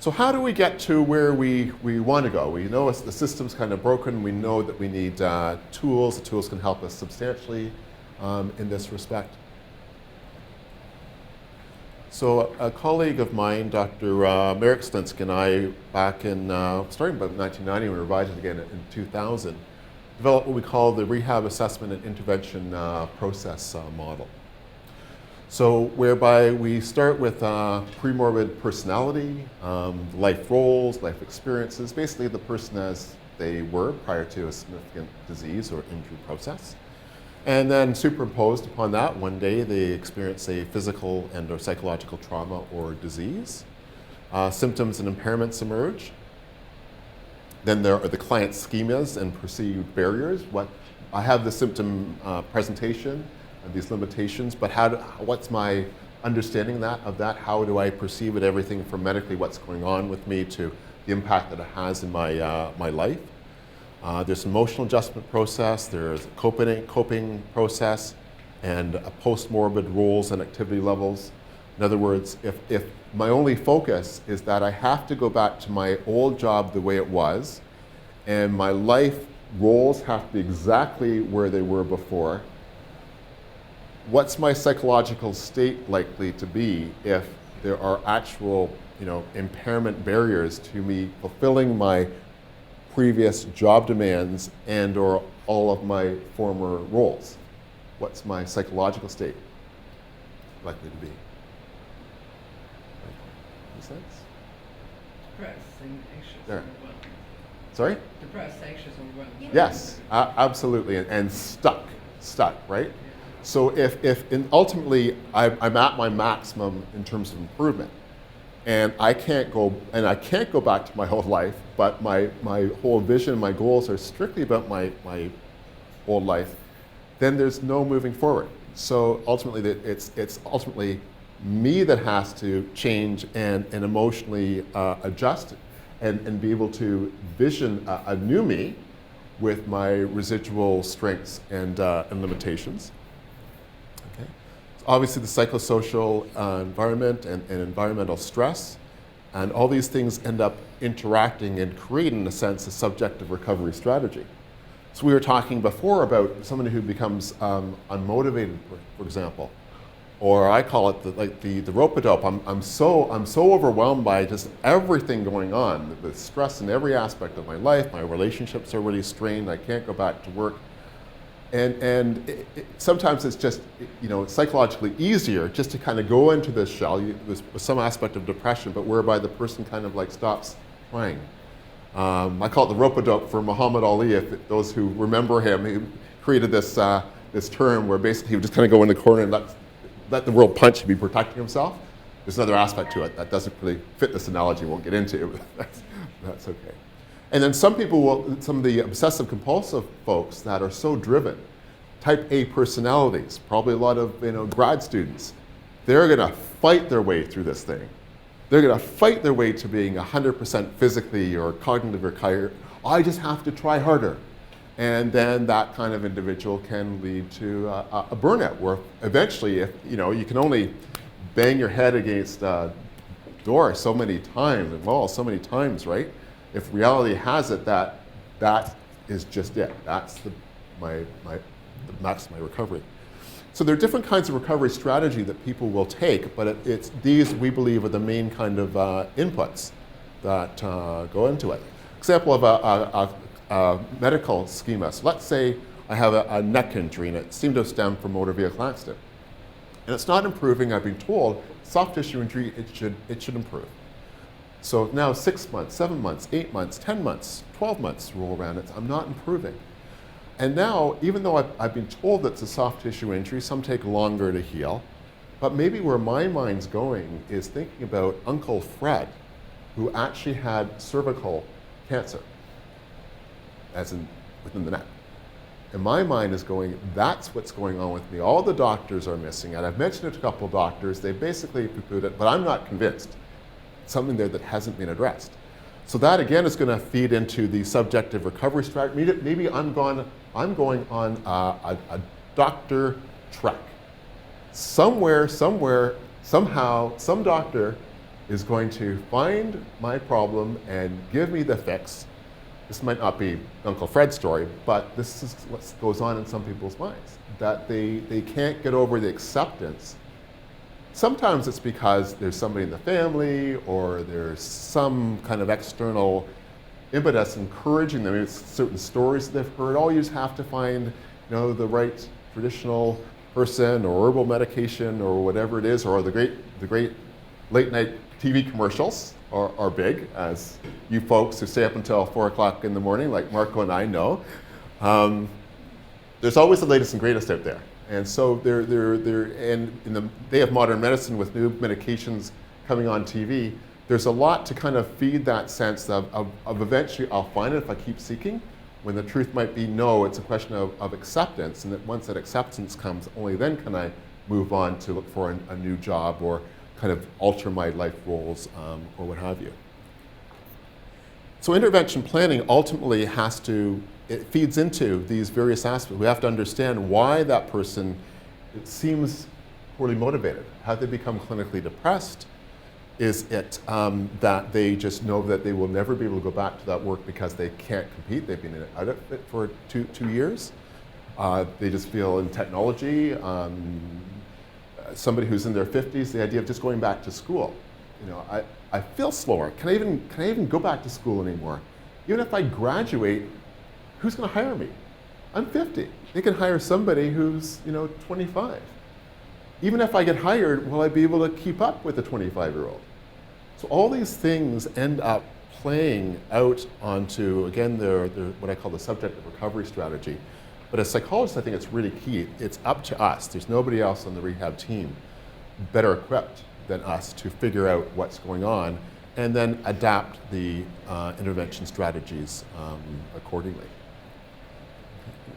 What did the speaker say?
So how do we get to where we want to go? We know the system's kind of broken. We know that we need tools. The tools can help us substantially in this respect. So a colleague of mine, Dr. Merrick Slinsk, and I, back in, starting about 1990, we revised it again in 2000, developed what we call the rehab assessment and intervention process model. So whereby we start with premorbid personality, life roles, life experiences, basically the person as they were prior to a significant disease or injury process. And then superimposed upon that, one day they experience a physical and or psychological trauma or disease. Symptoms and impairments emerge. Then there are the client schemas and perceived barriers. I have the symptom presentation and these limitations, but what's my understanding of that? How do I perceive it? Everything from medically what's going on with me to the impact that it has in my life. There's an emotional adjustment process, there's a coping process, and a post-morbid roles and activity levels. In other words, if my only focus is that I have to go back to my old job the way it was, and my life roles have to be exactly where they were before, what's my psychological state likely to be if there are actual, impairment barriers to me fulfilling my previous job demands and or all of my former roles? What's my psychological state likely to be? Makes sense? Depressed, anxious, there. overwhelmed. Sorry? Depressed, anxious, overwhelmed. Yes, absolutely, and stuck, right? Yeah. So ultimately I'm at my maximum in terms of improvement, and I can't go back to my whole life, but my whole vision, my goals are strictly about my old life, then there's no moving forward. So ultimately it's ultimately me that has to change and emotionally adjust and be able to vision a new me with my residual strengths and limitations. Okay. So obviously the psychosocial environment and environmental stress, and all these things end up interacting and creating, in a sense, a subjective recovery strategy. So we were talking before about somebody who becomes unmotivated, for example, or I call it the rope-a-dope. I'm so overwhelmed by just everything going on, the stress in every aspect of my life. My relationships are really strained. I can't go back to work, and sometimes it's just psychologically easier just to kind of go into this shell with some aspect of depression, but whereby the person kind of stops trying. I call it the rope-a-dope for Muhammad Ali. If those who remember him, he created this term where basically he would just kind of go in the corner and let the world punch and be protecting himself. There's another aspect to it that doesn't really fit this analogy. Won't get into it, but that's okay. And then some of the obsessive compulsive folks that are so driven, type A personalities, probably a lot of grad students, they're going to fight their way through this thing. They're going to fight their way to being 100% physically or cognitively recovered. I just have to try harder. And then that kind of individual can lead to a burnout, where eventually, if you can only bang your head against a door so many times, and wall so many times, right? If reality has it that is just it. That's my recovery. So there are different kinds of recovery strategy that people will take, but it's these we believe are the main kind of inputs that go into it. Example of a medical schema. So let's say I have a neck injury and it seemed to stem from motor vehicle accident, and it's not improving. I've been told soft tissue injury, it should improve. So now 6 months, 7 months, 8 months, 10 months, 12 months roll around, I'm not improving. And now, even though I've been told that it's a soft tissue injury, some take longer to heal, but maybe where my mind's going is thinking about Uncle Fred, who actually had cervical cancer, as in within the neck. And my mind is going, that's what's going on with me. All the doctors are missing it. I've mentioned it to a couple of doctors. They basically poo-pooed it, but I'm not convinced. Something there that hasn't been addressed. So that again is going to feed into the subjective recovery strategy. Maybe I'm going on a doctor trek. Somewhere, somehow, some doctor is going to find my problem and give me the fix. This might not be Uncle Fred's story, but this is what goes on in some people's minds, that they can't get over the acceptance. Sometimes it's because there's somebody in the family or there's some kind of external impetus encouraging them. Maybe it's certain stories that they've heard. All you just have to find, the right traditional person or herbal medication or whatever it is, or the great late night TV commercials are big, as you folks who stay up until 4 o'clock in the morning, like Marco and I know. There's always the latest and greatest out there. And so and in the day of modern medicine with new medications coming on TV, there's a lot to kind of feed that sense of eventually I'll find it if I keep seeking, when the truth might be no, it's a question of acceptance, and that once that acceptance comes, only then can I move on to look for a new job or kind of alter my life roles or what have you. So intervention planning ultimately it feeds into these various aspects. We have to understand why that person seems poorly motivated. Have they become clinically depressed? Is it that they just know that they will never be able to go back to that work because they can't compete? They've been out of it for two years. They just feel in technology. Somebody who's in their 50s, the idea of just going back to school. I feel slower. Can I even go back to school anymore? Even if I graduate, who's going to hire me? I'm 50. They can hire somebody who's 25. Even if I get hired, will I be able to keep up with a 25-year-old? So all these things end up playing out onto, again, what I call the subjective recovery strategy. But as psychologists, I think it's really key. It's up to us. There's nobody else on the rehab team better equipped than us to figure out what's going on and then adapt the intervention strategies accordingly.